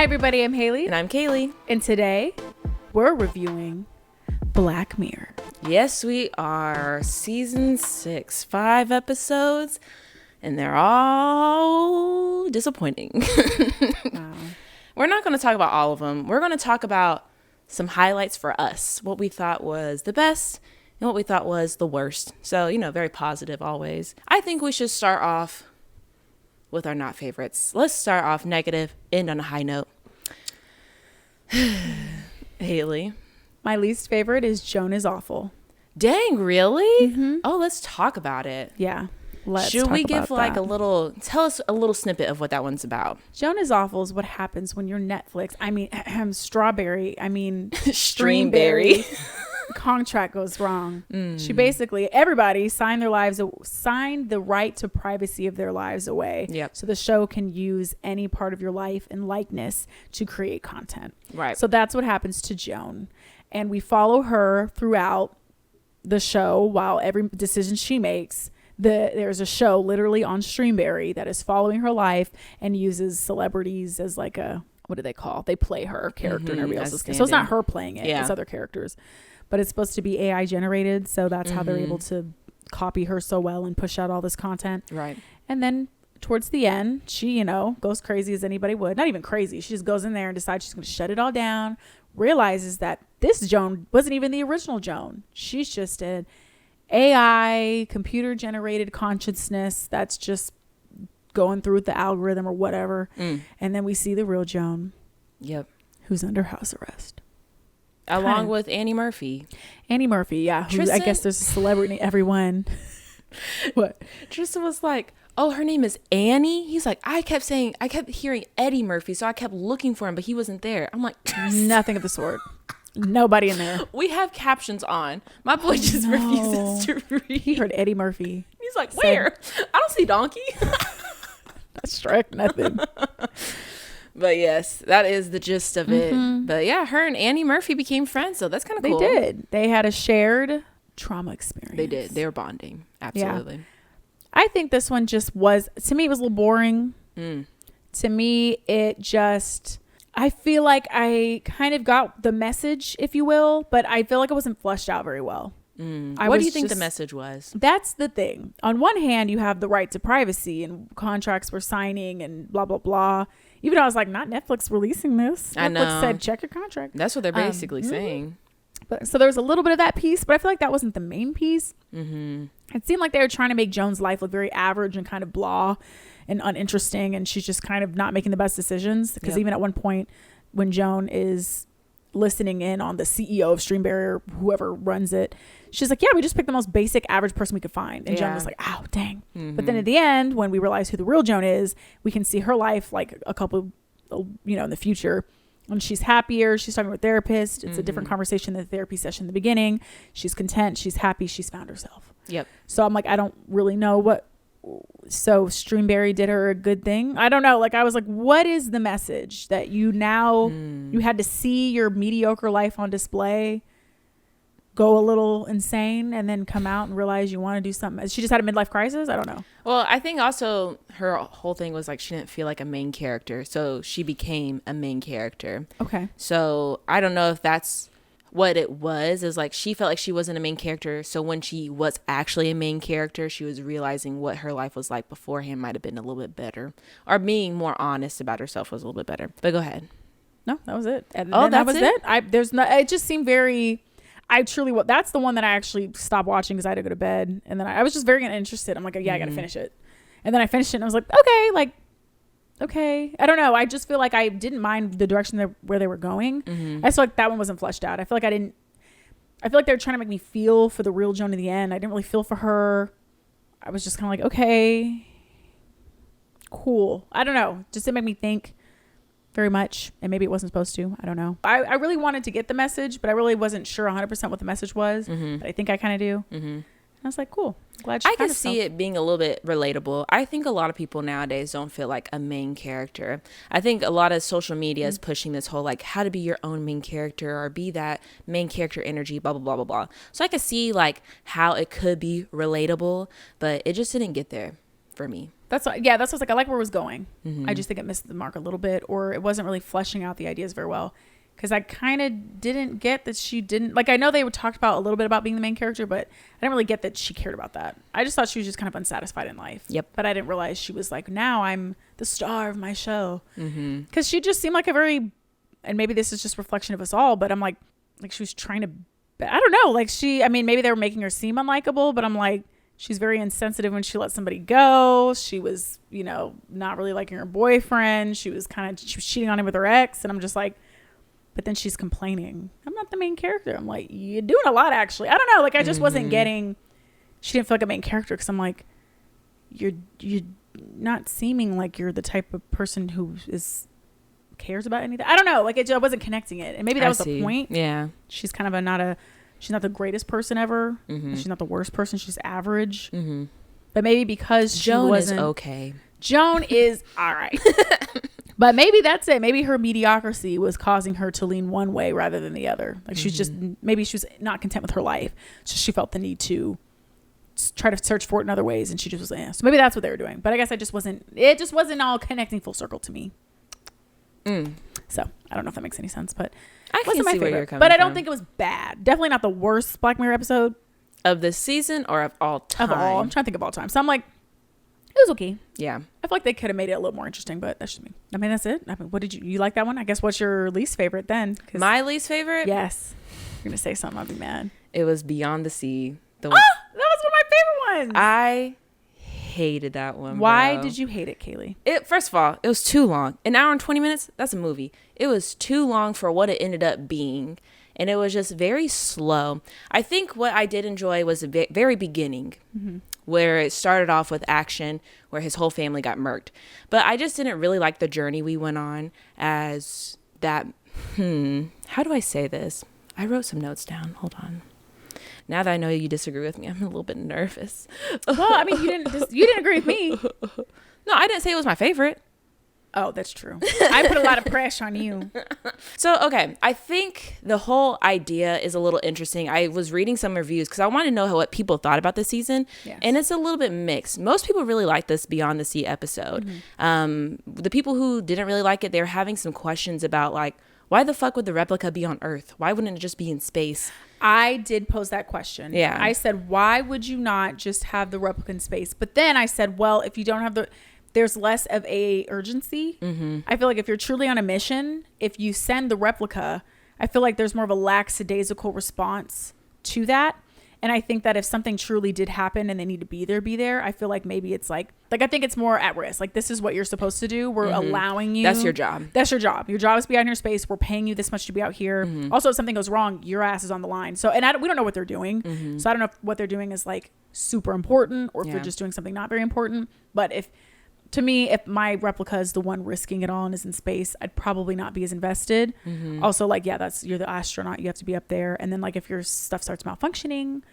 everybody, I'm Hayley. And I'm Kayli. And today, we're reviewing Black Mirror. Yes, we are. Season 6, 5 episodes, and they're all disappointing. Wow. We're not going to talk about all of them. We're going to talk about some highlights for us, what we thought was the best and what we thought was the worst. So, very positive always. I think we should start off with our not favorites. Let's start off negative, end on a high note. Hayley. My least favorite is Joan is awful. Dang, really? Mm-hmm. Oh, let's talk about it. Yeah. Should we give like tell us a little snippet of what that one's about? Joan is awful is what happens when your Netflix, Streamberry contract goes wrong. She basically, everybody signed the right to privacy of their lives away. Yep. So the show can use any part of your life and likeness to create content. Right. So that's what happens to Joan. And we follow her throughout the show while every decision she makes. There's a show literally on Streamberry that is following her life and uses celebrities as like what do they call? They play her character and everybody else's character. So it's not her playing it. Yeah. It's other characters. But it's supposed to be AI generated. So that's how they're able to copy her so well and push out all this content. Right. And then towards the end, she, goes crazy as anybody would. Not even crazy. She just goes in there and decides she's going to shut it all down. Realizes that this Joan wasn't even the original Joan. She's just an AI computer generated consciousness that's just going through the algorithm or whatever. And then we see the real Joan. Yep. Who's under house arrest. Along with Annie Murphy. Annie Murphy, yeah. Who, I guess there's a celebrity, everyone. What? Tristan was like, oh, her name is Annie? He's like, I kept hearing Eddie Murphy, so I kept looking for him, but he wasn't there. I'm like, nothing of the sort. Nobody in there. We have captions on. My boy just refuses to read. He heard Eddie Murphy. He's like, where? I don't see Donkey. That struck nothing. But yes, that is the gist of it. But yeah, her and Annie Murphy became friends, so that's kind of cool. They did. They had a shared trauma experience. They did. They were bonding. Absolutely. Yeah. I think this one just was, to me, it was a little boring. To me, I feel like I kind of got the message, if you will, but I feel like it wasn't fleshed out very well. What do you think the message was? That's the thing. On one hand, you have the right to privacy and contracts we're signing and blah, blah, blah. Even though I was like, not Netflix releasing this. I know. Netflix said, check your contract. That's what they're basically saying. But so there was a little bit of that piece, but I feel like that wasn't the main piece. It seemed like they were trying to make Joan's life look very average and kind of blah and uninteresting. And she's just kind of not making the best decisions. Because even at one point when Joan is listening in on the CEO of Streamberry or whoever runs it, she's like, yeah, we just picked the most basic average person we could find. And Joan was like, oh, dang. But then at the end, when we realize who the real Joan is, we can see her life like a couple, in the future. And she's happier. She's talking to a therapist. It's a different conversation than the therapy session in the beginning. She's content. She's happy. She's found herself. Yep. So I'm like, I don't really know what. So Streamberry did her a good thing. I don't know. Like, I was like, what is the message that you now, you had to see your mediocre life on display, go a little insane, and then come out and realize you want to do something? She just had a midlife crisis? I don't know. Well, I think also her whole thing was like she didn't feel like a main character. So she became a main character. Okay. So I don't know if that's what it was. Is like she felt like she wasn't a main character. So when she was actually a main character, she was realizing what her life was like beforehand might have been a little bit better. Or being more honest about herself was a little bit better. But go ahead. No, that was it. And that was it? It just seemed very... that's the one that I actually stopped watching because I had to go to bed. And then I was just very uninterested. I'm like, yeah, I got to finish it. And then I finished it and I was like, okay. I don't know. I just feel like I didn't mind the direction where they were going. I feel like that one wasn't fleshed out. I feel like they were trying to make me feel for the real Joan in the end. I didn't really feel for her. I was just kind of like, okay, cool. I don't know. Just didn't make me think very much, and maybe it wasn't supposed to. I don't know. I really wanted to get the message, but I really wasn't sure 100% what the message was. But I think I kind of do. I was like, cool. Glad she I can see it being a little bit relatable. I think a lot of people nowadays don't feel like a main character. I think a lot of social media is pushing this whole like how to be your own main character or be that main character energy, blah, blah, blah, blah, blah. So I could see like how it could be relatable, but it just didn't get there for me. That's what I was like. I like where it was going. I just think it missed the mark a little bit, or it wasn't really fleshing out the ideas very well. Because I kind of didn't get that she didn't, like, I know they talked about a little bit about being the main character, but I didn't really get that she cared about that. I just thought she was just kind of unsatisfied in life. Yep. But I didn't realize she was like, now I'm the star of my show. Because she just seemed like a very, and maybe this is just reflection of us all, but I'm like she was trying to, I don't know, like maybe they were making her seem unlikable, but I'm like, she's very insensitive when she lets somebody go. She was, not really liking her boyfriend. She was cheating on him with her ex. And I'm just like, but then she's complaining, I'm not the main character. I'm like, you're doing a lot, actually. I don't know. Like, I just wasn't getting, she didn't feel like a main character. Cause I'm like, you're not seeming like you're the type of person who cares about anything. I don't know. Like, I wasn't connecting it. And maybe that was the point. Yeah. She's kind of she's not the greatest person ever. She's not the worst person. She's average. But maybe because Joan is okay. Joan is all right. But maybe that's it. Maybe her mediocrity was causing her to lean one way rather than the other. Like maybe she was not content with her life. So she felt the need to try to search for it in other ways. And she just was, So maybe that's what they were doing. But I guess it just wasn't all connecting full circle to me. So I don't know if that makes any sense, but I can see where you're coming But I don't think it was bad. Definitely not the worst Black Mirror episode. Of this season or of all time? Of all. I'm trying to think of all time. So I'm like, it was okay. Yeah. I feel like they could have made it a little more interesting, but that's just me. I mean, that's it. I mean, what did you like that one? I guess what's your least favorite then? My least favorite? Yes. You're going to say something. I'll be mad. It was Beyond the Sea. That was one of my favorite ones. I hated that one. Why did you hate it, Kaylee? First of all, it was too long. An hour and 20 minutes? That's a movie. It was too long for what it ended up being. And it was just very slow. I think what I did enjoy was the very beginning, where it started off with action, where his whole family got murked. But I just didn't really like the journey we went on as that. How do I say this? I wrote some notes down. Hold on. Now that I know you disagree with me, I'm a little bit nervous. Well, I mean, you didn't agree with me. No, I didn't say it was my favorite. Oh, that's true. I put a lot of pressure on you. So, okay. I think the whole idea is a little interesting. I was reading some reviews because I wanted to know what people thought about this season. Yes. And it's a little bit mixed. Most people really like this Beyond the Sea episode. The people who didn't really like it, they were having some questions about, like, why the fuck would the replica be on Earth? Why wouldn't it just be in space? I did pose that question. Yeah. I said, why would you not just have the replica in space? But then I said, well, if you don't have there's less of a urgency. I feel like if you're truly on a mission, if you send the replica, I feel like there's more of a lackadaisical response to that. And I think that if something truly did happen and they need to be there, I feel like maybe it's like I think it's more at risk. Like, this is what you're supposed to do. We're allowing you. That's your job. That's your job. Your job is to be out in your space. We're paying you this much to be out here. Also, if something goes wrong, your ass is on the line. So, and we don't know what they're doing. So I don't know if what they're doing is like super important or if they're just doing something not very important. But to me, if my replica is the one risking it all and is in space, I'd probably not be as invested. Also, like, you're the astronaut. You have to be up there. And then, like, if your stuff starts malfunctioning,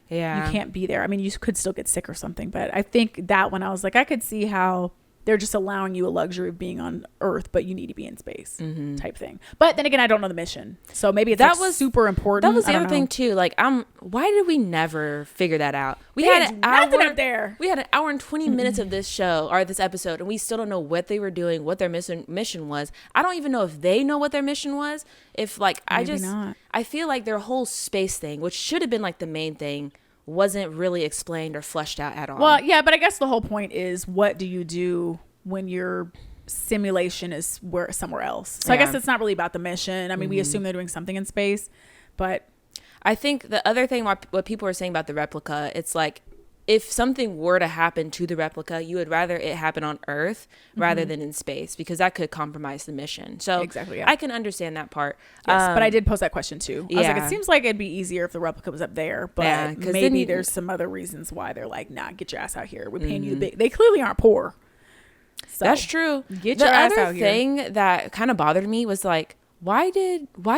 you can't be there. I mean, you could still get sick or something. But I think that one, I was like, I could see how they're just allowing you a luxury of being on Earth, but you need to be in space type thing. But then again, I don't know the mission. So maybe that was super important. That was the other thing too. Like, why did we never figure that out? We had an hour up there. We had an hour and 20 minutes of this show or this episode, and we still don't know what they were doing, what their mission was. I don't even know if they know what their mission was. If like, I feel like their whole space thing, which should have been like the main thing, wasn't really explained or fleshed out at all. Well, yeah, but I guess the whole point is, what do you do when your simulation is somewhere else? So I guess it's not really about the mission. I mean, we assume they're doing something in space, but I think the other thing, what people are saying about the replica, it's like, if something were to happen to the replica, you would rather it happen on Earth rather than in space, because that could compromise the mission. So exactly, I can understand that part. Yes, but I did pose that question too. I was like, it seems like it'd be easier if the replica was up there, but maybe there's some other reasons why they're like, nah, get your ass out here. We're paying you the big. They clearly aren't poor. So that's true. Get your ass out here. The other thing that kind of bothered me was like, why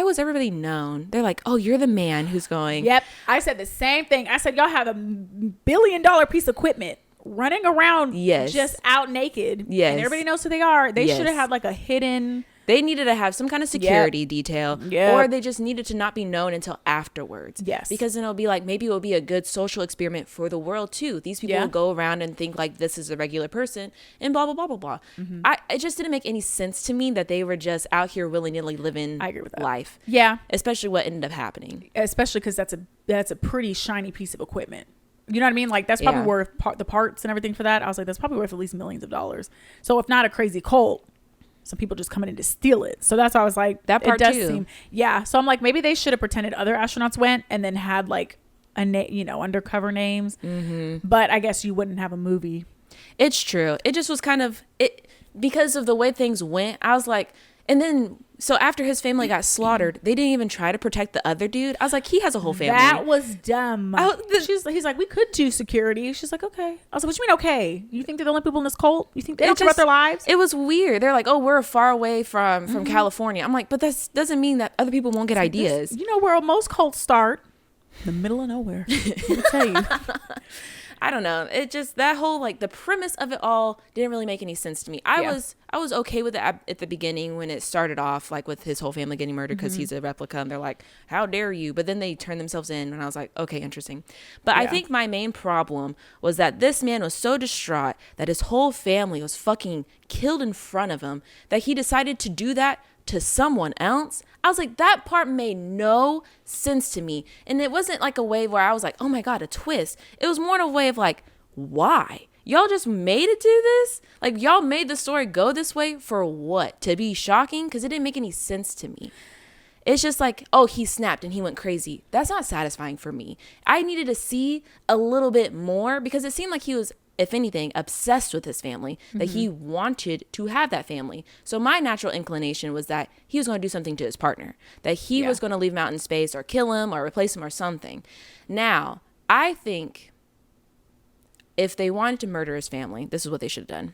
was everybody known? They're like, oh, you're the man who's going. Yep. I said the same thing. I said, y'all have $1 billion piece of equipment running around just out naked. Yes. And everybody knows who they are. They should have had like a hidden They needed to have some kind of security detail, Yep. or they just needed to not be known until afterwards. Yes. Because then it'll be like, maybe it'll be a good social experiment for the world too. These people will go around and think like this is a regular person and blah, blah, blah, blah, blah. It just didn't make any sense to me that they were just out here willy-nilly living I agree with that. life. Yeah. Especially what ended up happening. Especially because that's a pretty shiny piece of equipment. You know what I mean? Like that's probably worth the parts and everything for that. I was like, that's probably worth at least millions of dollars. So if not a crazy cult, some people just coming in to steal it. So that's why I was like, that part it does too. seem, yeah. So I'm like, maybe they should have pretended other astronauts went and then had like undercover names. But I guess you wouldn't have a movie. It's true. It just was kind of it because of the way things went. I was like, and then so after his family got slaughtered, they didn't even try to protect the other dude. I was like, he has a whole family. That was dumb. He's like, we could do security. She's like, okay. I was like, what you mean okay? You think they're the only people in this cult? You think they don't care about their lives? It was weird. They're like, oh, we're far away from California. I'm like, but that doesn't mean that other people won't get ideas. You know where most cults start? The middle of nowhere. Let me tell you. I don't know. It just, that whole, like, the premise of it all didn't really make any sense to me. I was okay with it at the beginning when it started off, like, with his whole family getting murdered because he's a replica, and they're like, how dare you? But then they turned themselves in, and I was like, okay, interesting. But I think my main problem was that this man was so distraught that his whole family was fucking killed in front of him that he decided to do that to someone else. I was like, that part made no sense to me. And it wasn't like a way where I was like, oh my God, a twist. It was more in a way of like, why? Y'all just made it do this? Like, y'all made the story go this way for what? To be shocking? Because it didn't make any sense to me. It's just like, oh, he snapped and he went crazy. That's not satisfying for me. I needed to see a little bit more because it seemed like he was, if anything, obsessed with his family, that he wanted to have that family. So my natural inclination was that he was going to do something to his partner, that he was going to leave him out in space or kill him or replace him or something. Now, I think if they wanted to murder his family, this is what they should have done.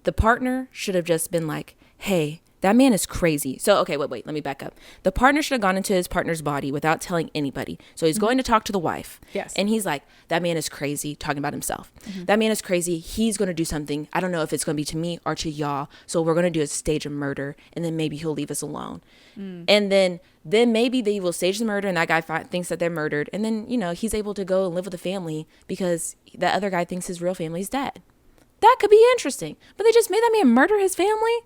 The partner should have just been like, hey, that man is crazy. So, okay, wait, let me back up. The partner should have gone into his partner's body without telling anybody. So he's going to talk to the wife. Yes. And he's like, that man is crazy, talking about himself. That man is crazy. He's going to do something. I don't know if it's going to be to me or to y'all. So we're going to do a stage of murder. And then maybe he'll leave us alone. And then maybe they will stage the murder and that guy thinks that they're murdered. And then, he's able to go and live with the family because that other guy thinks his real family's dead. That could be interesting. But they just made that man murder his family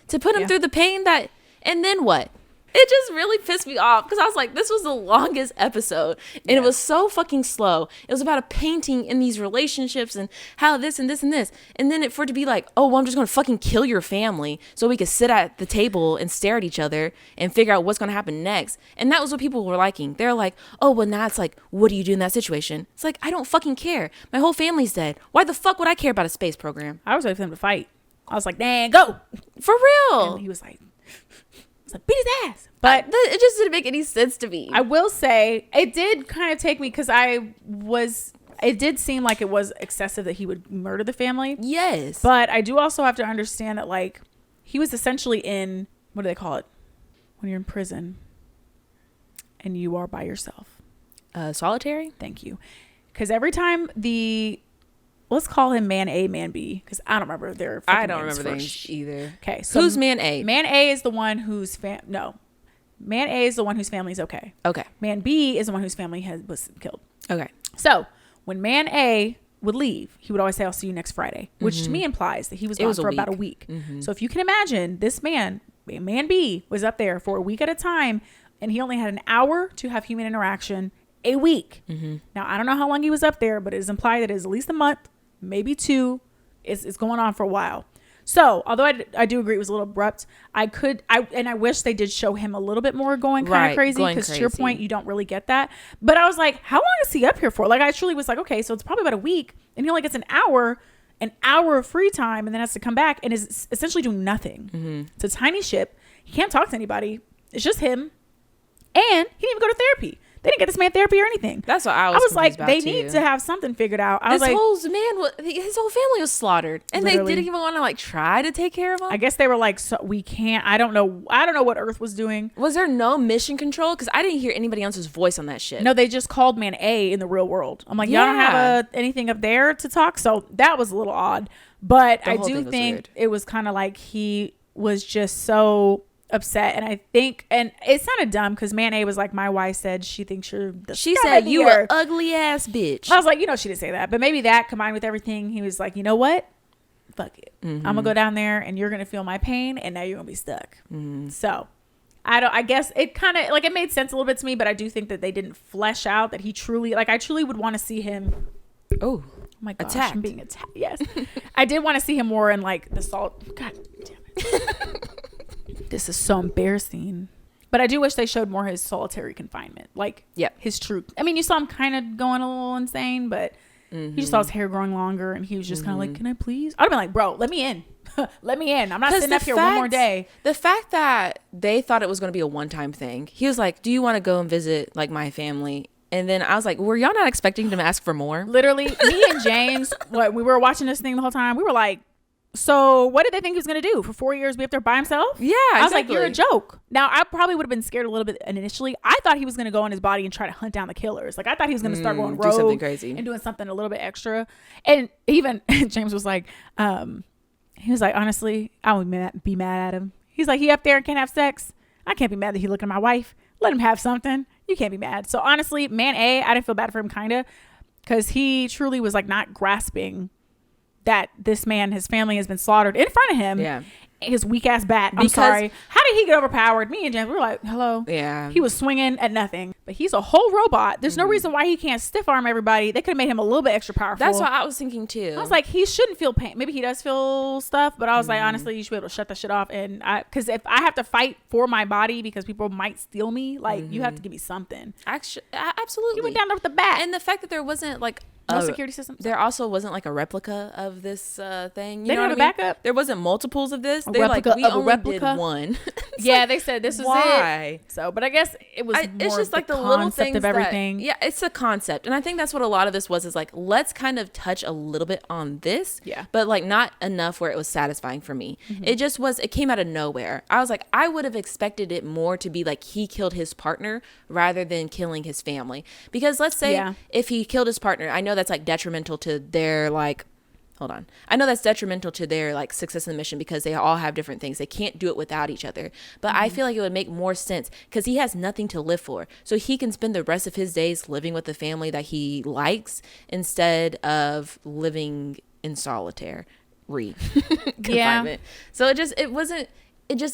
to put him through the pain that, and then what? It just really pissed me off because I was like, this was the longest episode and it was so fucking slow. It was about a painting in these relationships and how this and this and this. And then for it to be like, oh, well, I'm just going to fucking kill your family so we could sit at the table and stare at each other and figure out what's going to happen next. And that was what people were liking. They're like, oh, well, now it's like, what do you do in that situation? It's like, I don't fucking care. My whole family's dead. Why the fuck would I care about a space program? I was ready for them to fight. I was like, "Nah, go for real." And he was like, beat his ass. But it just didn't make any sense to me. I will say it did kind of take me because it did seem like it was excessive that he would murder the family. Yes. But I do also have to understand that like he was essentially in, what do they call it? When you're in prison and you are by yourself. Solitary? Thank you. Because every time let's call him man A, man B, because I don't remember their I don't remember names names either. Okay, so who's man A? Man A is the one whose Man A is the one whose family's okay. Okay. Man B is the one whose family was killed. Okay. So when Man A would leave, he would always say, "I'll see you next Friday," which to me implies that he was gone for about a week. So if you can imagine, this man B, was up there for a week at a time, and he only had an hour to have human interaction a week. Now I don't know how long he was up there, but it is implied that it is at least a month. Maybe 2. It's going on for a while. So although I do agree it was a little abrupt, I wish they did show him a little bit more going kind of crazy, because to your point, you don't really get that. But I was like, how long is he up here for? Like, I truly was like, okay, so it's probably about a week, and he only gets an hour of free time, and then has to come back and is essentially doing nothing. It's a tiny ship. He can't talk to anybody. It's just him, and he didn't even go to therapy. They didn't get this man therapy or anything. That's what I was like, about they too. Need to have something figured out. His whole family was slaughtered, and literally. They didn't even want to like try to take care of him. I guess they were like, so we can't. I don't know what Earth was doing. Was there no mission control? Because I didn't hear anybody else's voice on that shit. No, they just called man A in the real world. I'm like, y'all don't have anything up there to talk. So that was a little odd. But I do think it was kind of like he was just so upset. And I think, and it sounded dumb because Man A was like, my wife said she thinks you're the She scum said of the you earth. a ugly ass bitch. I was like, she didn't say that, but maybe that combined with everything, he was like, you know what? Fuck it. I'm gonna go down there and you're gonna feel my pain and now you're gonna be stuck. So I guess it kind of like, it made sense a little bit to me, but I do think that they didn't flesh out that he truly, like, I truly would want to see him. Oh my gosh, attacked. I'm being attacked. Yes. I did want to see him more in like the salt. God damn it. This is so embarrassing. But I do wish they showed more his solitary confinement. Like, his true. I mean, you saw him kind of going a little insane, but you just saw his hair growing longer and he was just kind of like, can I please? I'd have been like, bro, let me in. Let me in. I'm not sitting up here one more day. The fact that they thought it was going to be a one-time thing. He was like, do you want to go and visit like my family? And then I was like, were y'all not expecting him to ask for more? Literally, me and James, we were watching this thing the whole time. We were like, so what did they think he was going to do? For 4 years be up there by himself? Yeah, I was like, you're a joke. Now, I probably would have been scared a little bit initially. I thought he was going to go in his body and try to hunt down the killers. Like, I thought he was going to start going rogue. Do something crazy. And doing something a little bit extra. And even James was like, honestly, I would be mad at him. He's like, he up there and can't have sex. I can't be mad that he looked at my wife. Let him have something. You can't be mad. So honestly, Man A, I didn't feel bad for him, kind of, because he truly was like not grasping that this man, his family has been slaughtered in front of him. Yeah. His weak ass bat. I'm sorry. How did he get overpowered? Me and James, we were like, hello. Yeah. He was swinging at nothing, but he's a whole robot. There's no reason why he can't stiff arm everybody. They could have made him a little bit extra powerful. That's what I was thinking too. I was like, he shouldn't feel pain. Maybe he does feel stuff, but I was like, honestly, you should be able to shut that shit off. And because if I have to fight for my body because people might steal me, like you have to give me something. Actually, absolutely. He went down with the bat. And the fact that there wasn't like no security system. There also wasn't like a replica of this thing. They didn't have a backup. There wasn't multiples of this. They're like, we only did one. Yeah, they said this was it. So, but I guess it was. It's just like the little things of everything. Yeah, it's a concept, and I think that's what a lot of this was. Is like, let's kind of touch a little bit on this. Yeah. But like not enough where it was satisfying for me. It just was. It came out of nowhere. I was like, I would have expected it more to be like he killed his partner rather than killing his family. Because let's say if he killed his partner, I know that's like detrimental to their like I know that's detrimental to their like success in the mission because they all have different things. They can't do it without each other. But I feel like it would make more sense because he has nothing to live for. So he can spend the rest of his days living with the family that he likes instead of living in solitary confinement. So it just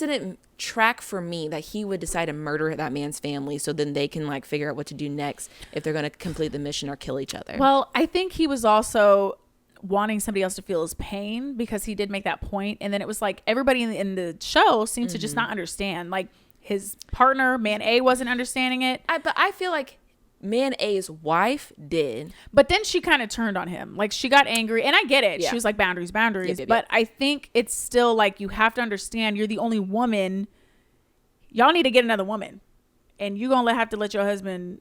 didn't track for me that he would decide to murder that man's family so then they can like figure out what to do next if they're going to complete the mission or kill each other. Well, I think he was also wanting somebody else to feel his pain because he did make that point. And then it was like everybody in the show seemed to just not understand. Like his partner, Man A, wasn't understanding it. But I feel like Man A's wife did. But then she kind of turned on him. Like she got angry. And I get it. Yeah. She was like, boundaries. Yep. But I think it's still like you have to understand you're the only woman. Y'all need to get another woman. And you're going to have to let your husband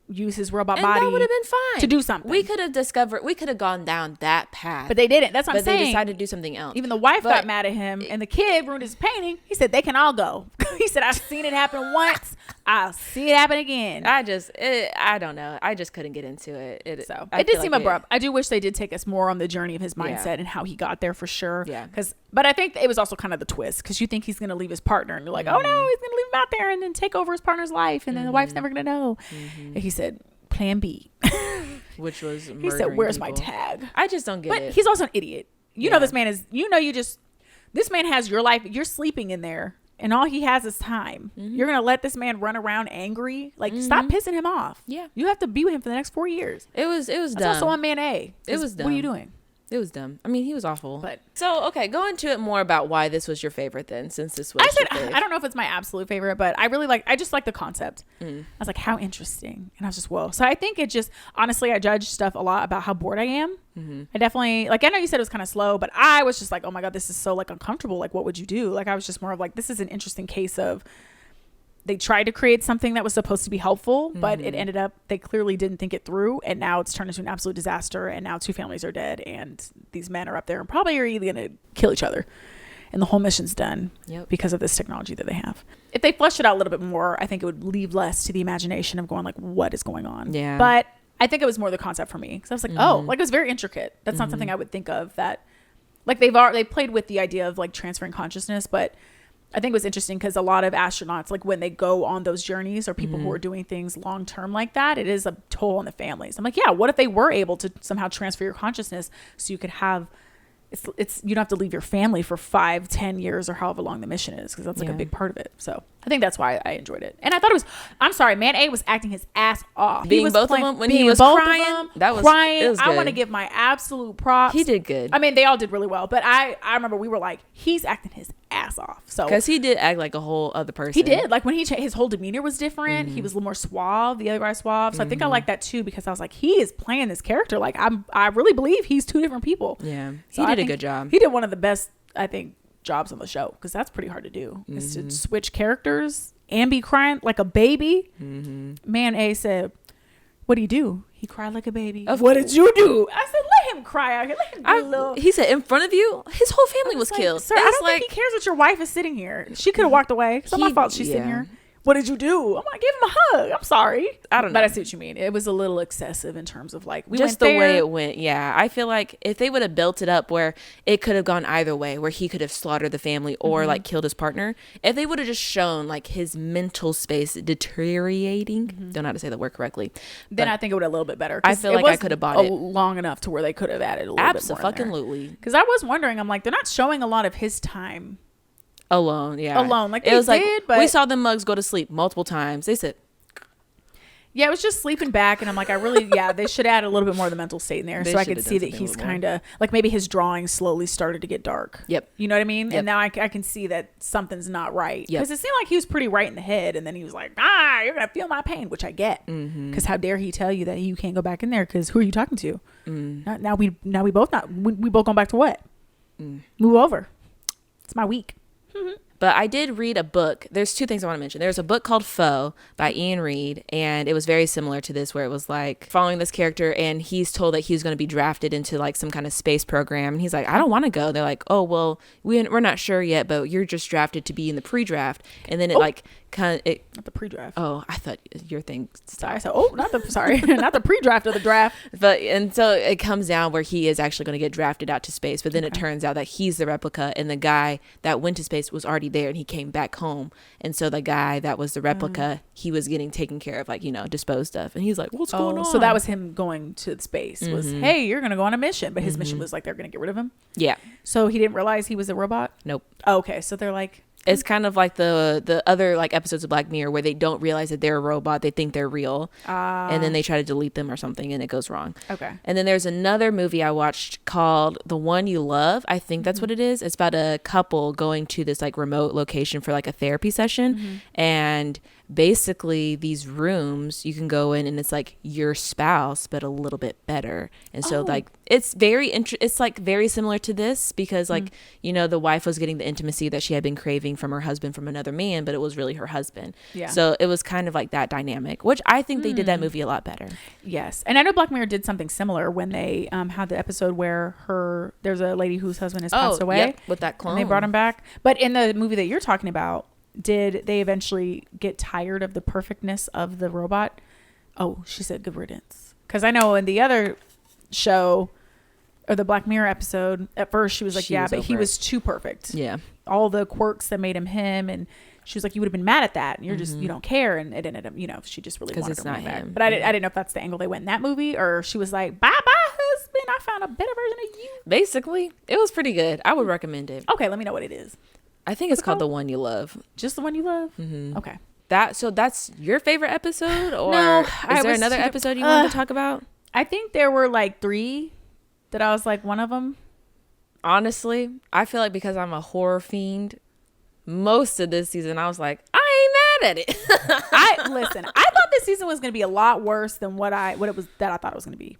use his robot body. That would have been fine to do something. We could have gone down that path, but they didn't. That's what I'm saying. But they decided to do something else. Even the wife got mad at him, and the kid ruined his painting. He said they can all go. He said I've seen it happen once. I'll see it happen again. I don't know. I just couldn't get into it. It did seem abrupt. I do wish they did take us more on the journey of his mindset and how he got there for sure. Yeah. But I think it was also kind of the twist because you think he's going to leave his partner, and you're like, oh no, he's going to leave him out there and then take over his partner's life, and then the wife's never going to know. And he said, Plan B. Which was he said, where's my tag? I just don't get it. But he's also an idiot. You know this man is, this man has your life. You're sleeping in there and all he has is time. You're going to let this man run around angry? Like, stop pissing him off. Yeah. You have to be with him for the next 4 years. It was dumb. That's also on Man A. It was dumb. What are you doing? It was dumb. I mean, he was awful. But so, okay, go into it more about why this was your favorite then, since this was your favorite. I don't know if it's my absolute favorite, but I just like the concept. I was like, how interesting. And I was just, whoa. So I think it just, honestly, I judge stuff a lot about how bored I am. I definitely, like, I know you said it was kind of slow, but I was just like, oh my God, this is so like uncomfortable. Like, what would you do? Like, I was just more of like, this is an interesting case of, they tried to create something that was supposed to be helpful, but it ended up, they clearly didn't think it through. And now it's turned into an absolute disaster. And now 2 families are dead. And these men are up there and probably are either going to kill each other. And the whole mission's done because of this technology that they have. If they flesh it out a little bit more, I think it would leave less to the imagination of going like, what is going on? Yeah. But I think it was more the concept for me. Because I was like, oh, like it was very intricate. That's not something I would think of that. Like they played with the idea of like transferring consciousness, but I think it was interesting because a lot of astronauts, like when they go on those journeys or people who are doing things long term like that, it is a toll on the families. I'm like, yeah, what if they were able to somehow transfer your consciousness so you could have, it's you don't have to leave your family for 5-10 years or however long the mission is, because that's like a big part of it. So I think that's why I enjoyed it. And I thought it was, I'm sorry, man A was acting his ass off. Being both of them when he was crying, that was crying. It was good. I want to give my absolute props. He did good. I mean, they all did really well, but I remember we were like, he's acting his ass off. So because he did act like a whole other person. He did. Like when his whole demeanor was different. He was a little more suave. The other guy suave. So I think I like that too, because I was like, he is playing this character. Like I really believe he's two different people. Yeah, So he did a good job. He did one of the best, I think, jobs on the show, because that's pretty hard to do. Is to switch characters and be crying like a baby. Man A said, "What do you do?" He cried like a baby. What did you do? I said, let him cry out here. Let him do a little. He said, in front of you, his whole family was like, killed. Sir, I don't think he cares that your wife is sitting here. She could have walked away. It's not my fault she's sitting here. What did you do? I'm like, give him a hug. I'm sorry. I don't know. But I see what you mean. It was a little excessive in terms of like, just the way it went. Yeah. I feel like if they would have built it up where it could have gone either way, where he could have slaughtered the family or like killed his partner, if they would have just shown like his mental space deteriorating, don't know how to say the word correctly, then I think it would have a little bit better. I feel like I could have bought it long enough to where they could have added a little bit more. Absolutely. Because I was wondering, I'm like, they're not showing a lot of his time alone. Like it was did, like but we saw the mugs go to sleep multiple times. They said, yeah, it was just sleeping back, and I'm like, they should add a little bit more of the mental state in there, so I could see that he's kind of like, maybe his drawing slowly started to get dark. Yep. You know what I mean? Yep. And now I can see that something's not right, Yep. because it seemed like he was pretty right in the head, and then he was like, you're gonna feel my pain, which I get, because how dare he tell you that you can't go back in there, because who are you talking to? Now we both going back to what? Move over. It's my week. But I did read a book. There's two things I want to mention. There's a book called Foe by Ian Reid, and it was very similar to this, where it was like following this character, and he's told that he's going to be drafted into like some kind of space program, and he's like, I don't want to go. They're like, oh, well, we're not sure yet, but you're just drafted to be in the pre-draft. And then it Not the pre-draft. Oh, I thought your thing. Sorry. So, not the pre-draft of the draft. And so it comes down where he is actually going to get drafted out to space, but then it turns out that he's the replica, and the guy that went to space was already there, and he came back home. And so the guy that was the replica, he was getting taken care of, like, disposed of. And he's like, what's going on? So that was him going to space. Was, hey, you're going to go on a mission. But his mission was like, they're going to get rid of him. Yeah. So he didn't realize he was a robot? Nope. Oh, okay. So they're like, it's kind of like the other like episodes of Black Mirror where they don't realize that they're a robot. They think they're real. And then they try to delete them or something, and it goes wrong. Okay. And then there's another movie I watched called The One You Love. I think that's what it is. It's about a couple going to this like remote location for like a therapy session. And basically these rooms you can go in, and it's like your spouse but a little bit better. And so like it's very it's like very similar to this, because like the wife was getting the intimacy that she had been craving from her husband from another man, but it was really her husband. So it was kind of like that dynamic, which I think they did that movie a lot better. Yes. And I know Black Mirror did something similar when they had the episode where there's a lady whose husband has passed away. Yep, with that clone, and they brought him back. But in the movie that you're talking about, did they eventually get tired of the perfectness of the robot? Oh, she said good riddance. Because I know in the other show, or the Black Mirror episode, at first she was like, but he was too perfect. Yeah. All the quirks that made him him, and she was like, you would have been mad at that, and you're just, you don't care. And it ended up, she just really wanted to bring back. But I didn't know if that's the angle they went in that movie, or she was like, bye husband, I found a better version of you. Basically, it was pretty good. I would recommend it. Okay, let me know what it is. I think it's called The One You Love. Just The One You Love? Okay. So that's your favorite episode, or no, is there another episode you wanted to talk about? I think there were like 3 that I was like one of them. Honestly, I feel like because I'm a horror fiend, most of this season I was like, I ain't mad at it. Listen, I thought this season was going to be a lot worse than what it was that I thought it was going to be.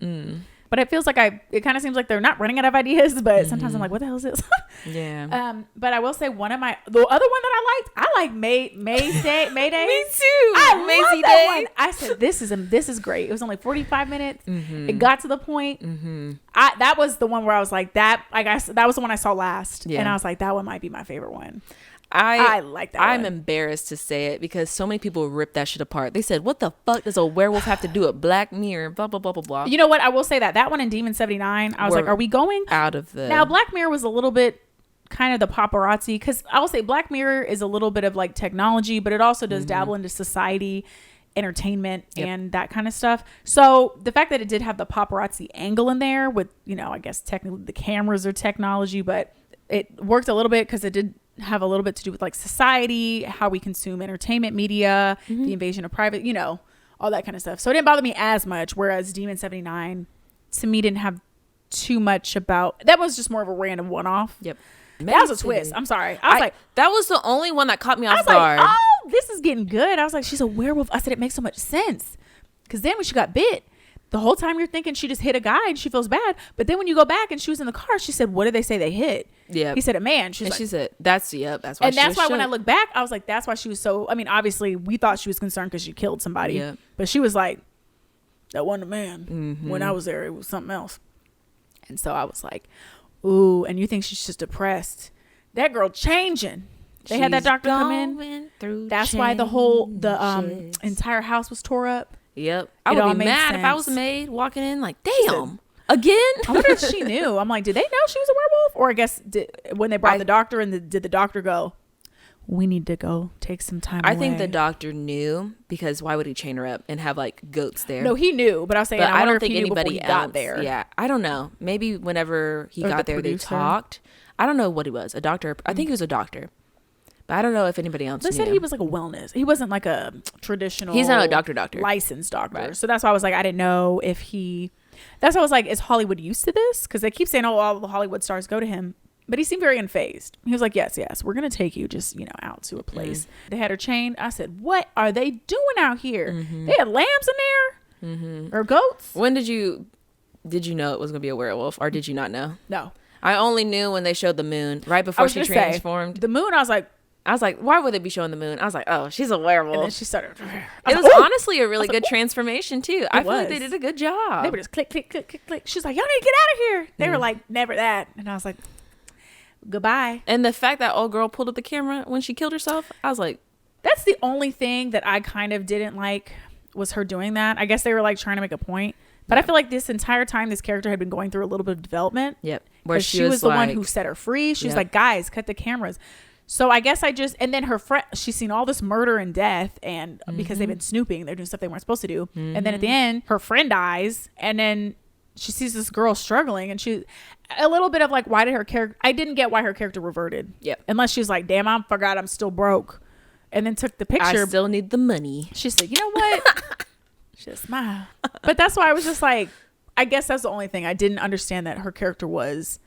But it feels like it kind of seems like they're not running out of ideas, but sometimes I'm like, what the hell is this? Yeah. But I will say the other one that I liked Mayday. Me too. I love that one. I said, this is great. It was only 45 minutes. It got to the point. That was the one where I was like, that was the one I saw last. Yeah. And I was like, that one might be my favorite one. I like that I'm one. embarrassed to say it because so many people ripped that shit apart. They said, what the fuck does a werewolf have to do with Black Mirror? Blah, blah, blah, blah, blah. You know what? I will say that one in Demon 79, I was like, are we going? Out of the... Now, Black Mirror was a little bit kind of the paparazzi, because I'll say Black Mirror is a little bit of like technology, but it also does dabble into society, entertainment, and that kind of stuff. So the fact that it did have the paparazzi angle in there with, you know, I guess technically the cameras are technology, but it worked a little bit because it did have a little bit to do with like society, how we consume entertainment media, the invasion of private, you know, all that kind of stuff. So it didn't bother me as much, whereas Demon 79 to me didn't have too much about, that was just more of a random one-off. Yep. That was a twist. I'm sorry. I was like, that was the only one that caught me off guard. Like, oh, this is getting good. I was like, she's a werewolf. I said, it makes so much sense. Because then when she got bit, the whole time you're thinking she just hit a guy and she feels bad. But then when you go back and she was in the car, she said, what did they say they hit? Yeah. He said a man. She said, that's why. And that's why when I look back, I was like, that's why she was so, I mean, obviously we thought she was concerned because she killed somebody. Yeah. But she was like, that wasn't a man. When I was there, it was something else. And so I was like, ooh, and you think she's just depressed. That girl changing. They had that doctor come in. That's why the entire house was tore up. Yep. I would be mad if I was a maid walking in like, damn, again? I wonder if she knew. I'm like, did they know she was a werewolf? Or I guess when they brought the doctor in, did the doctor go, we need to go take some time I think the doctor knew, because why would he chain her up and have like goats there? No, he knew, but I was saying, I don't think anybody else got there. Yeah, I don't know. Maybe whenever he got there, they talked. I don't know what he was. A doctor. I think he was a doctor. But I don't know if anybody else knew. They said he was like a wellness. He wasn't like a traditional. He's not a doctor. Licensed doctor. Right. So that's why I was like, I didn't know if he. That's why I was like, is Hollywood used to this? Because they keep saying, oh, all the Hollywood stars go to him. But he seemed very unfazed. He was like, yes, we're going to take you just, you know, out to a place. They had her chained. I said, what are they doing out here? They had lambs in there? Or goats? When did you know it was going to be a werewolf, or did you not know? No. I only knew when they showed the moon right before she transformed. The moon, I was like, why would they be showing the moon? I was like, oh, she's a werewolf. And then she started. It was honestly a really good transformation too. I feel like they did a good job. They were just click, click, click, click, click. She's like, y'all need to get out of here. They were like, never that. And I was like, goodbye. And the fact that old girl pulled up the camera when she killed herself, I was like, that's the only thing that I kind of didn't like, was her doing that. I guess they were like trying to make a point. But I feel like this entire time, this character had been going through a little bit of development. Yep. Where she was the one who set her free. She was like, guys, cut the cameras. So I guess and then her friend, she's seen all this murder and death, and because they've been snooping, they're doing stuff they weren't supposed to do. And then at the end, her friend dies, and then she sees this girl struggling, and she, a little bit of like, why did her character, I didn't get why her character reverted. Yep. Unless she's like, damn, I forgot I'm still broke. And then took the picture. I still need the money. She said, you know what? She just smiled. But that's why I was just like, I guess that's the only thing. I didn't understand that her character was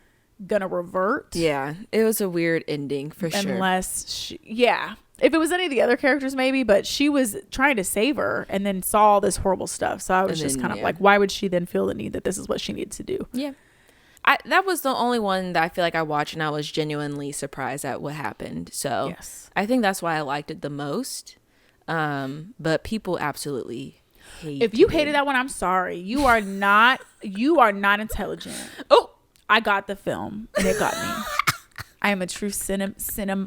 gonna revert. Yeah, it was a weird ending for sure. Unless she, if it was any of the other characters maybe, but she was trying to save her and then saw all this horrible stuff. So I was just kind of like, why would she then feel the need that this is what she needs to do? Yeah. That was the only one that I feel like I watched and I was genuinely surprised at what happened. So I think that's why I liked it the most. But people absolutely hate If you hated that one, I'm sorry. You are not intelligent. Oh, I got the film and it got me. I am a true cinemaniac.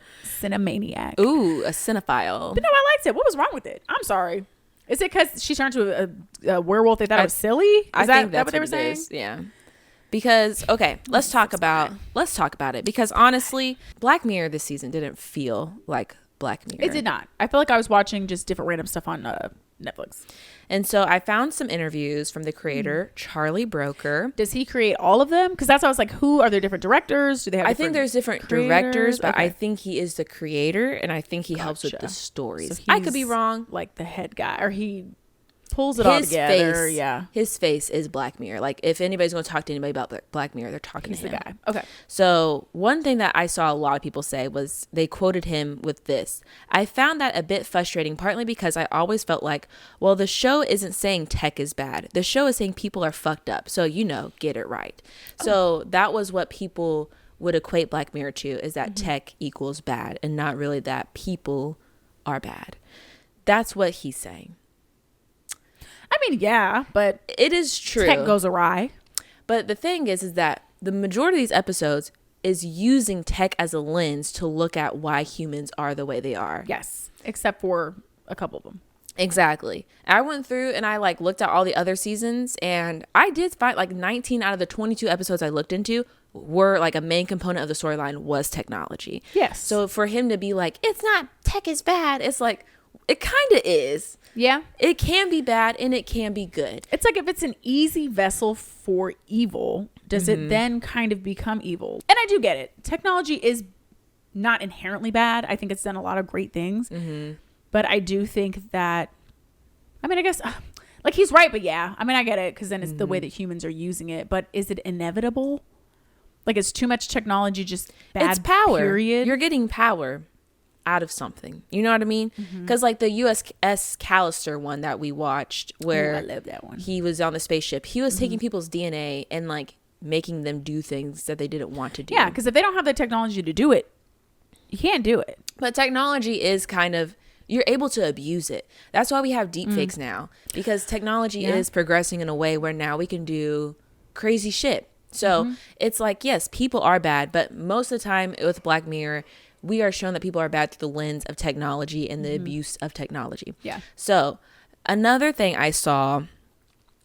Ooh, a cinephile. But no, I liked it. What was wrong with it? I'm sorry. Is it because she turned to a werewolf? They thought it was silly? I think that's what they were saying. Yeah. Because let's talk about it. Because honestly, Black Mirror this season didn't feel like Black Mirror. It did not. I feel like I was watching just different random stuff on Netflix. And so I found some interviews from the creator, Charlie Broker. Does he create all of them? Because that's why I was like, who are there different directors? Do they have? I think there's different directors, but I think he is the creator, and I think he helps with the stories. So I could be wrong. Like the head guy, or he pulls it all together. His face is Black Mirror. Like if anybody's going to talk to anybody about Black Mirror, they're talking to him. The guy. Okay. So one thing that I saw a lot of people say was they quoted him with this. I found that a bit frustrating, partly because I always felt like, well, the show isn't saying tech is bad. The show is saying people are fucked up. So, get it right. So that was what people would equate Black Mirror to, is that tech equals bad and not really that people are bad. That's what he's saying. I mean, yeah, but it is true. Tech goes awry. But the thing is that the majority of these episodes is using tech as a lens to look at why humans are the way they are. Yes, except for a couple of them. Exactly. I went through and I looked at all the other seasons, and I did find 19 out of the 22 episodes I looked into were like a main component of the storyline was technology. Yes. So for him to be like, it's not, tech is bad, it's like, it kind of is. Yeah. It can be bad and it can be good. It's like if it's an easy vessel for evil, does it then kind of become evil? And I do get it. Technology is not inherently bad. I think it's done a lot of great things. But I do think that, I mean, I guess, like, he's right, but yeah. I mean, I get it, because then it's the way that humans are using it. But is it inevitable? Like, is too much technology just bad? It's power. Period? You're getting power out of something. You know what I mean? Because like the USS Callister one that we watched, where I love that one. he was on the spaceship, he was taking people's DNA and like making them do things that they didn't want to do. Yeah, because if they don't have the technology to do it, you can't do it. But technology is kind of, you're able to abuse it. That's why we have deep fakes now, because technology is progressing in a way where now we can do crazy shit. So it's like, yes, people are bad, but most of the time with Black Mirror, we are shown that people are bad through the lens of technology and the abuse of technology. Yeah. So another thing I saw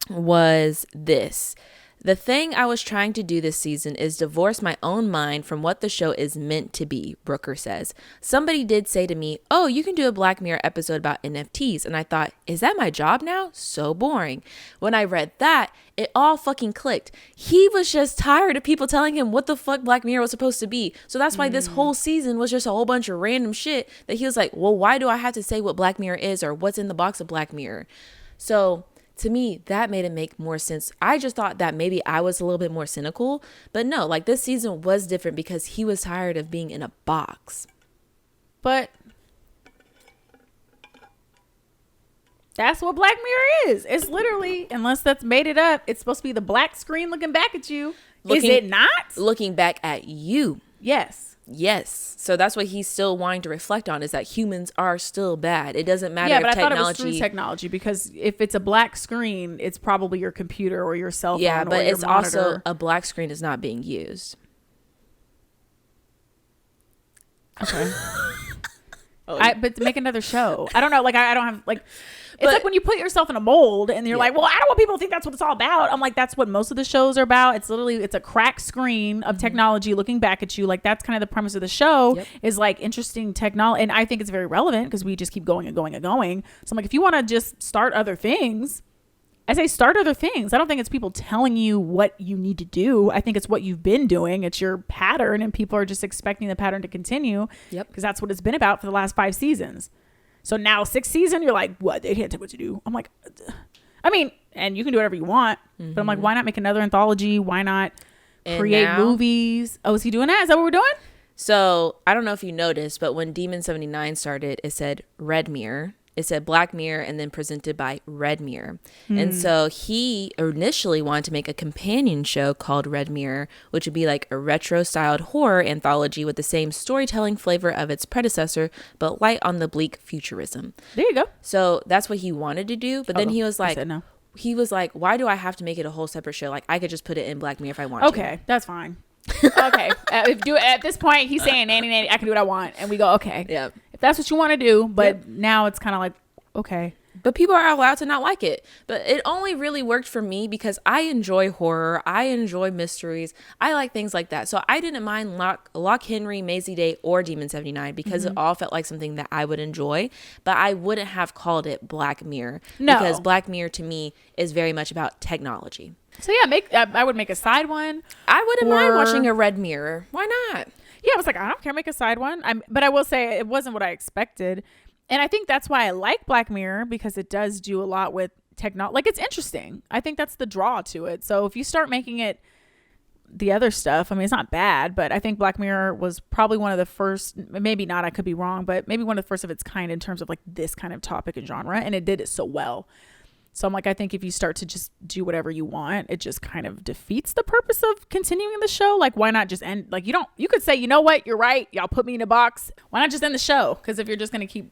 was this. The thing I was trying to do this season is divorce my own mind from what the show is meant to be, Brooker says. Somebody did say to me, oh, you can do a Black Mirror episode about NFTs. And I thought, is that my job now? So boring. When I read that, it all fucking clicked. He was just tired of people telling him what the fuck Black Mirror was supposed to be. So that's why this whole season was just a whole bunch of random shit that he was like, well, why do I have to say what Black Mirror is or what's in the box of Black Mirror? So to me, that made it make more sense. I just thought that maybe I was a little bit more cynical, but no, like this season was different because he was tired of being in a box. But that's what Black Mirror is. It's literally, unless that's made it up, it's supposed to be the black screen looking back at you. Is it not? Looking back at you. Yes. Yes. So that's what he's still wanting to reflect on, is that humans are still bad. It doesn't matter Yeah, if but I technology... thought it was through technology, because if it's a black screen, it's probably your computer or your cell phone. Yeah, or but your it's monitor. also a black screen is not being used. Okay. But to make another show. I don't know. Like, I don't have, like... It's like when you put yourself in a mold and you're like, well, I don't want people to think that's what it's all about. I'm like, that's what most of the shows are about. It's literally, it's a cracked screen of technology looking back at you. Like, that's kind of the premise of the show, is like interesting technology. And I think it's very relevant because we just keep going and going and going. So I'm like, if you want to just start other things, I say start other things. I don't think it's people telling you what you need to do. I think it's what you've been doing. It's your pattern, and people are just expecting the pattern to continue. Yep. Because that's what it's been about for the last 5 seasons. So now 6th season, you're like, what? They can't tell what to do. I'm like, I mean, and you can do whatever you want, but I'm like, why not make another anthology? Why not create movies? Oh, is he doing that? Is that what we're doing? So I don't know if you noticed, but when Demon 79 started, it said Red Mirror. It said Black Mirror and then presented by Red Mirror. And so he initially wanted to make a companion show called Red Mirror, which would be like a retro-styled horror anthology with the same storytelling flavor of its predecessor, but light on the bleak futurism. There you go. So that's what he wanted to do. But then he was like, no. He was like, why do I have to make it a whole separate show? Like, I could just put it in Black Mirror if I want to. Okay, that's fine. Okay. At this point, he's saying, nanny, I can do what I want. And we go, okay. Yeah. If that's what you want to do. But now it's kind of like, okay. But people are allowed to not like it. But it only really worked for me because I enjoy horror. I enjoy mysteries. I like things like that. So I didn't mind Lock Henry, Maisie Day, or Demon 79 because it all felt like something that I would enjoy. But I wouldn't have called it Black Mirror. No. Because Black Mirror to me is very much about technology. So yeah, I would make a side one. I wouldn't mind watching a Red Mirror. Why not? Yeah, I was like, I don't care, make a side one. But I will say it wasn't what I expected. And I think that's why I like Black Mirror, because it does do a lot with technology. Like, it's interesting. I think that's the draw to it. So if you start making it the other stuff, I mean, it's not bad, but I think Black Mirror was probably one of the first, maybe not, I could be wrong, but maybe one of the first of its kind in terms of like this kind of topic and genre. And it did it so well. So I'm like, I think if you start to just do whatever you want, it just kind of defeats the purpose of continuing the show. Like, why not just end? Like, you could say, you know what? You're right. Y'all put me in a box. Why not just end the show? Because if you're just going to keep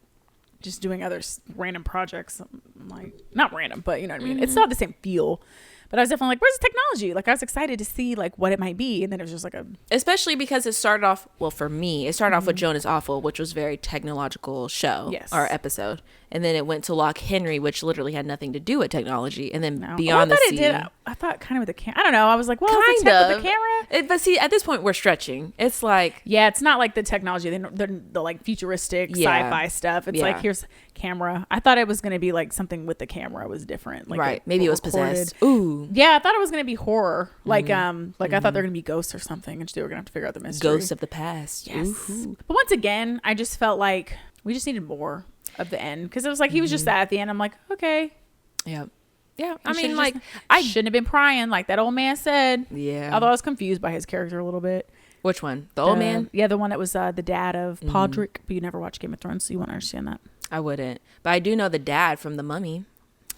just doing other random projects, like, not random, but you know what I mean? It's not the same feel. But I was definitely like, where's the technology? Like I was excited to see like what it might be. And then it was just like especially because it started off, well, for me, it started off with Joan is Awful, which was very technological show or episode. And then it went to Lock Henry, which literally had nothing to do with technology. And then Beyond the Sea. I thought kind of with the camera. I don't know. I was like, well, kind it's tech of with the camera. But see, at this point, we're stretching. It's like, yeah, it's not like the technology, the like futuristic sci-fi stuff. It's like, here's camera. I thought it was going to be like something with the camera was different. Like right. Maybe it was possessed. Ooh. Yeah, I thought it was going to be horror. Like, I thought they were going to be ghosts or something, and they were going to have to figure out the mystery. Ghosts of the past. Yes. Ooh. But once again, I just felt like we just needed more of the end, because it was like he was just that at the end. I'm like, okay. Yeah. Yeah. I mean, like, I shouldn't have been prying like that old man said. Yeah. Although I was confused by his character a little bit. Which one? The old man? Yeah, the one that was the dad of Podrick. But you never watched Game of Thrones, so you won't understand that. I wouldn't. But I do know the dad from The Mummy.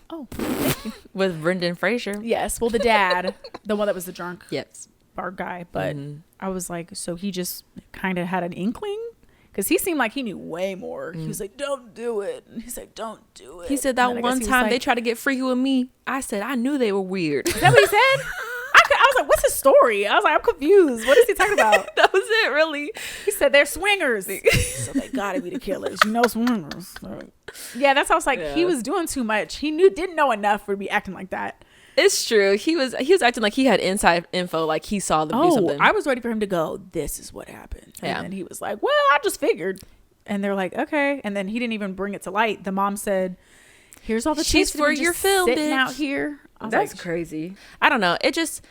Oh, thank you. With Brendan Fraser. Yes. Well, the dad, the one that was the drunk yes. bar guy. But I was like, so he just kind of had an inkling? Because he seemed like he knew way more. He was like, don't do it. And he's like, don't do it. He said that one time they tried to get freaky with me. I said, I knew they were weird. Is that what he said? I was like, what's his story? I was like, I'm confused. What is he talking about? That was it, really. He said they're swingers. So they gotta be the killers. You know, swingers. Yeah, that's how I was like, he was doing too much. He didn't know enough for me acting like that. It's true. He was acting like he had inside info, like he saw them do something. I was ready for him to go, this is what happened. And then he was like, well, I just figured. And they're like, okay. And then he didn't even bring it to light. The mom said, here's all the she's for your film, sitting bitch. Out here. That's like, crazy. I don't know. It just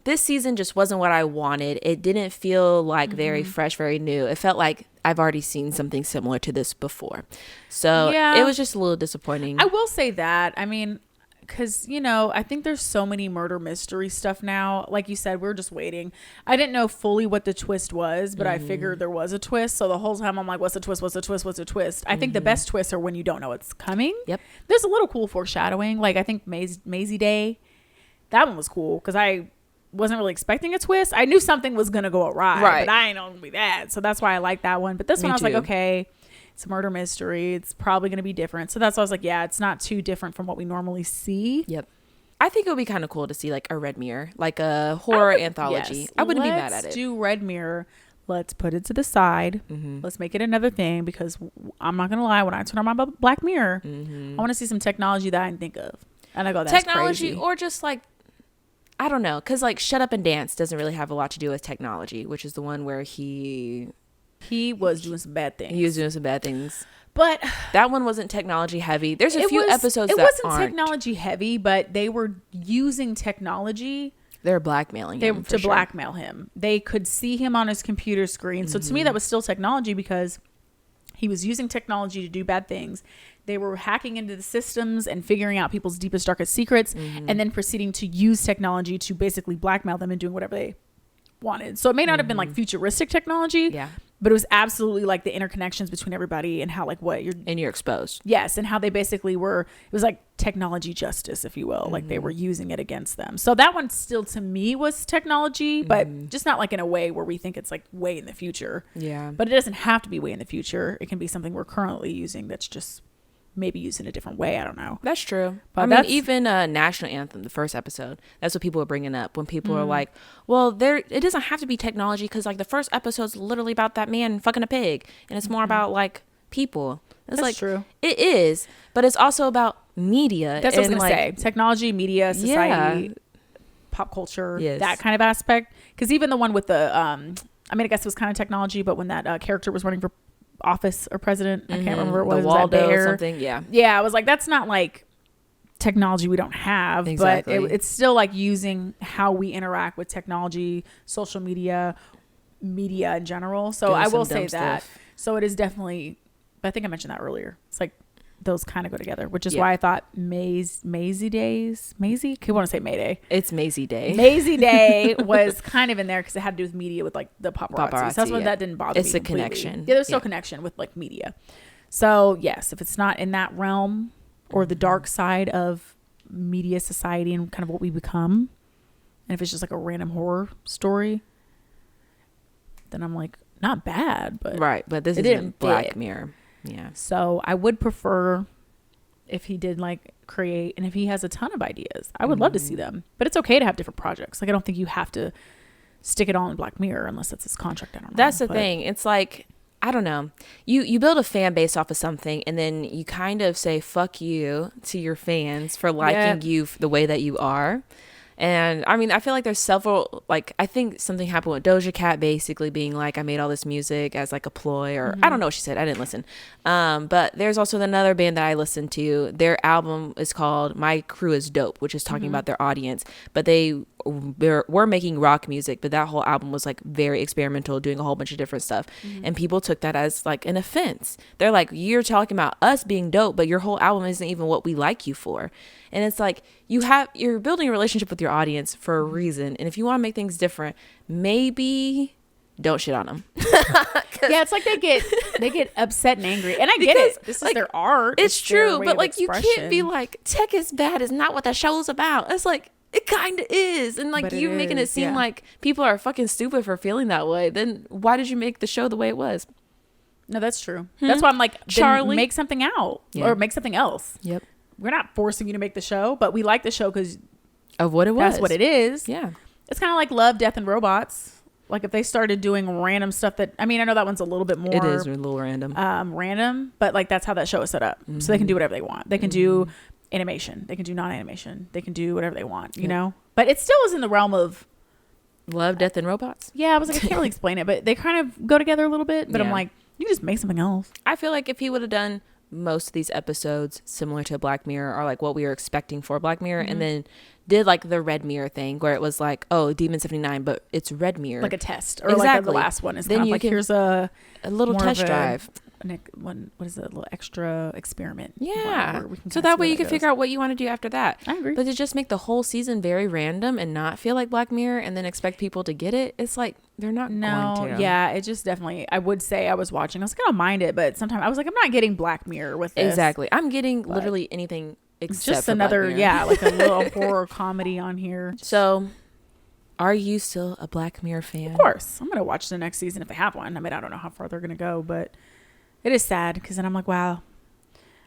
this season just wasn't what I wanted. It didn't feel like very fresh, very new. It felt like I've already seen something similar to this before. So it was just a little disappointing. I will say that. I mean, because, you know, I think there's so many murder mystery stuff now. Like you said, we're just waiting. I didn't know fully what the twist was, but I figured there was a twist. So the whole time I'm like, what's the twist? What's the twist? What's the twist? I think the best twists are when you don't know it's coming. Yep. There's a little cool foreshadowing. Like I think Maisie Day, that one was cool because I wasn't really expecting a twist. I knew something was going to go awry, but I ain't know it'd be that. So that's why I like that one. But this one I was like, okay, it's a murder mystery. It's probably going to be different. So that's why I was like, yeah, it's not too different from what we normally see. Yep. I think it would be kind of cool to see like a Red Mirror, like a horror anthology. Yes. I wouldn't be mad at it. Let's do Red Mirror. Let's put it to the side. Let's make it another thing because I'm not going to lie. When I turn on my Black Mirror, I want to see some technology that I didn't think of. And I go, that's technology crazy. Or just like, I don't know. Because like Shut Up and Dance doesn't really have a lot to do with technology, which is the one where he was doing some bad things. He was doing some bad things. But that one wasn't technology heavy. There's a few episodes that wasn't technology heavy, but they were using technology. They're blackmailing him to blackmail him. They could see him on his computer screen. So to me, that was still technology because he was using technology to do bad things. They were hacking into the systems and figuring out people's deepest, darkest secrets, and then proceeding to use technology to basically blackmail them and doing whatever they wanted. So it may not have been like futuristic technology, but it was absolutely like the interconnections between everybody and how like you're exposed. Yes, and how they basically were. It was like technology justice, if you will. Like they were using it against them. So that one still to me was technology, but just not like in a way where we think it's like way in the future. Yeah, but it doesn't have to be way in the future. It can be something we're currently using that's just maybe used in a different way. I don't know. That's true. But I mean, even National Anthem, the first episode, that's what people were bringing up when people are like, well, it doesn't have to be technology because like the first episode's literally about that man fucking a pig and it's more about like people. It's that's like true. It is, but it's also about media. That's what I was going to say. Technology, media, society, pop culture, that kind of aspect. Because even the one with the, I mean, I guess it was kind of technology, but when that character was running for office or president, I can't remember what it was. Waldo or something. Yeah, I was like, that's not like technology we don't have, exactly. But it's still like using how we interact with technology, social media in general. So I will say that. So it is definitely, I think I mentioned that earlier. It's like those kind of go together, which is why I thought Maisie Days, Maisie? I want to say Mayday. It's Maisie Day. Maisie Day was kind of in there because it had to do with media with like the paparazzi. So that's why that didn't bother me. It's a connection. Yeah, there's still a connection with like media. So yes, if it's not in that realm or the dark side of media, society, and kind of what we become, and if it's just like a random horror story, then I'm like, not bad, but but this isn't Black Mirror. Yeah. So I would prefer if he did like create, and if he has a ton of ideas, I would love to see them. But it's okay to have different projects. Like, I don't think you have to stick it all in Black Mirror unless that's his contract. I don't know. That's the thing. It's like, I don't know. You build a fan base off of something, and then you kind of say fuck you to your fans for liking you the way that you are. And I mean, I feel like there's several, like, I think something happened with Doja Cat basically being like, I made all this music as like a ploy, or I don't know what she said. I didn't listen. But there's also another band that I listened to. Their album is called My Crew is Dope, which is talking about their audience. But they were making rock music, but that whole album was like very experimental, doing a whole bunch of different stuff. And people took that as like an offense. They're like, you're talking about us being dope, but your whole album isn't even what we like you for. And it's like, you're building a relationship with your audience for a reason. And if you want to make things different, maybe don't shit on them. Yeah, it's like they get upset and angry. And I get it. This is their art. It's true. But like, you can't be like, tech is bad is not what that show's about. It's like, it kind of is. And like, you making it seem like people are fucking stupid for feeling that way. Then why did you make the show the way it was? No, that's true. That's why I'm like, Charlie, make something out or make something else. Yep. We're not forcing you to make the show, but we like the show because of what it was. That's what it is. Yeah. It's kind of like Love, Death, and Robots. Like if they started doing random stuff that, I mean, I know that one's a little bit more. It is a little random. Random, but like that's how that show is set up. So they can do whatever they want. They can do animation. They can do non-animation. They can do whatever they want, you know? But it still is in the realm of Love, Death, and Robots. Yeah, I was like, I can't really explain it, but they kind of go together a little bit. But I'm like, you can just make something else. I feel like if he would have done most of these episodes similar to Black Mirror, or like what we were expecting for Black Mirror, and then did like the Red Mirror thing where it was like, oh, Demon 79, but it's Red Mirror, like a test, or like the last one is then kind of like, here's a little test drive, what is it, a little extra experiment, so that way you can figure out what you want to do after that. I agree. But to just make the whole season very random and not feel like Black Mirror and then expect people to get it, it's like they're not going to. Yeah, it just definitely, I would say I was watching, I was like, I don't mind it, but sometimes I was like, I'm not getting Black Mirror with this. Exactly. I'm getting literally anything except just another like a little horror comedy on here. So are you still a Black Mirror fan? Of course. I'm gonna watch the next season if they have one. I mean, I don't know how far they're gonna go, but it is sad because then I'm like, wow,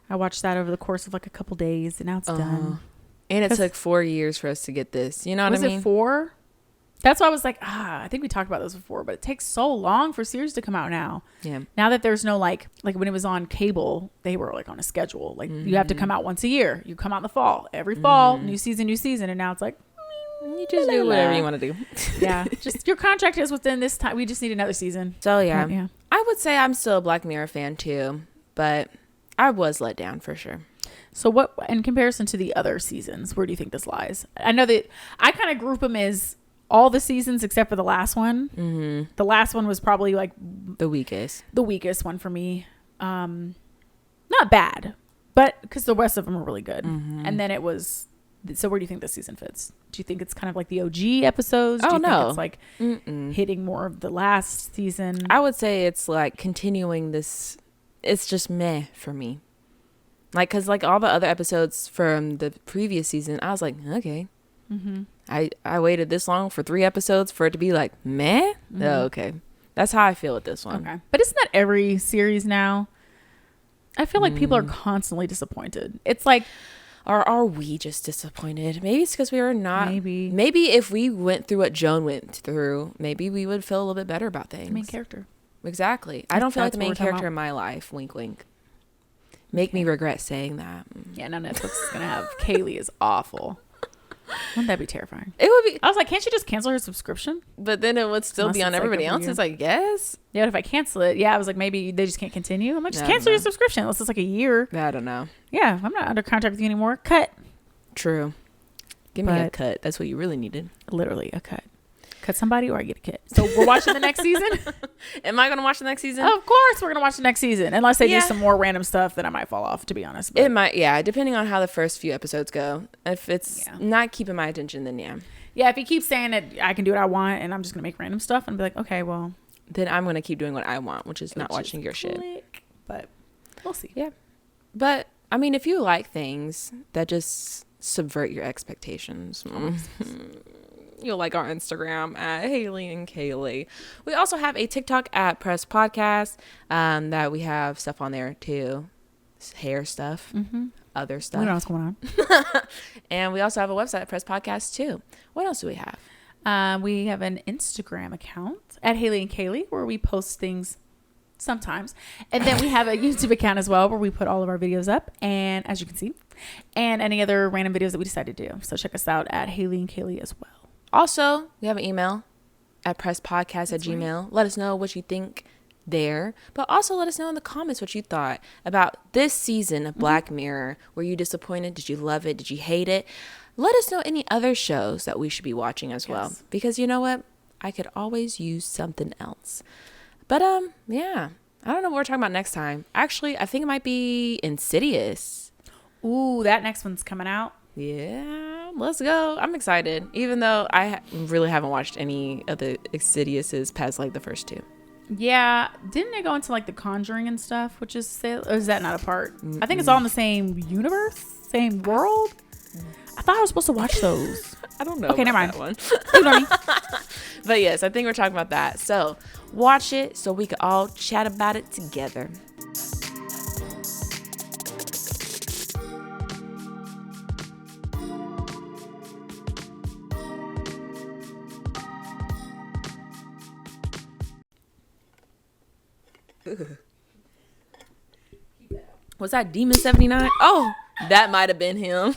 I watched that over the course of like a couple days and now it's done. And it took 4 years for us to get this, you know what I mean? Was it 4? That's why I was like, I think we talked about this before, but it takes so long for series to come out now. Yeah. Now that there's no like when it was on cable, they were like on a schedule. Like you have to come out once a year. You come out in the fall. Every fall, new season. And now it's like, you just do whatever you want to do. Yeah. Just your contract is within this time. We just need another season. So yeah. I would say I'm still a Black Mirror fan too, but I was let down for sure. So what, in comparison to the other seasons, where do you think this lies? I know that I kind of group them as all the seasons except for the last one. The last one was probably like the weakest one for me. Not bad, but because the rest of them were really good. And then it was, so where do you think this season fits? Do you think it's kind of like the OG episodes? Do you think it's like hitting more of the last season? I would say it's like continuing this. It's just meh for me. Like, cause like all the other episodes from the previous season, I was like, okay. I waited this long for 3 episodes for it to be like meh. Oh, okay, that's how I feel with this one. Okay, but isn't that every series now? I feel like people are constantly disappointed. It's like, are we just disappointed? Maybe it's because we are not. Maybe if we went through what Joan went through, maybe we would feel a little bit better about things. The main character. Exactly. I don't feel like the main character in my life. Wink, wink. Make me regret saying that. Yeah, no, Netflix is gonna have Kayli is awful. Wouldn't that be terrifying? It would be. I was like, can't you just cancel her subscription? But then it would still be on everybody else's, I guess. Yeah, but if I cancel it, I was like, maybe they just can't continue. I'm like, just cancel your subscription unless it's like a year. I don't know. Yeah, I'm not under contract with you anymore. Cut. True. Give me a cut. That's what you really needed. Literally a cut. Cut somebody or I get a cut. So we're watching the next season. Am I going to watch the next season? Of course we're going to watch the next season. Unless they do some more random stuff, then I might fall off, to be honest. But it might, depending on how the first few episodes go. If it's not keeping my attention, then yeah, if he keeps saying that I can do what I want and I'm just going to make random stuff and be like, okay, well. Then I'm going to keep doing what I want, which is not watching your shit. But we'll see. Yeah. But, I mean, if you like things that just subvert your expectations, you'll like our Instagram at Hayley and Kayli. We also have a TikTok at Press Podcast that we have stuff on there too. Hair stuff. other stuff. We know what's going on. And we also have a website, Press Podcast too. What else do we have? We have an Instagram account at Hayley and Kayli where we post things sometimes. And then we have a YouTube account as well where we put all of our videos up. And as you can see, and any other random videos that we decide to do. So check us out at Hayley and Kayli as well. Also, we have an email at presspodcast@gmail.com. Let us know what you think there, but also let us know in the comments what you thought about this season of Black Mirror. Were you disappointed? Did you love it? Did you hate it? Let us know any other shows that we should be watching as well, because you know what, I could always use something else. But yeah, I don't know what we're talking about next time. Actually, I think it might be Insidious. Ooh, that next one's coming out. Yeah, let's go. I'm excited, even though I really haven't watched any of the Insidiouses past like the first two. Yeah, didn't it go into like The Conjuring and stuff, which is, or is that not a part? I think it's all in the same universe, same world. I thought I was supposed to watch those. I don't know. Okay, never mind. That one. But yes, I think we're talking about that. So watch it so we can all chat about it together. Was that Demon 79? Oh, that might have been him.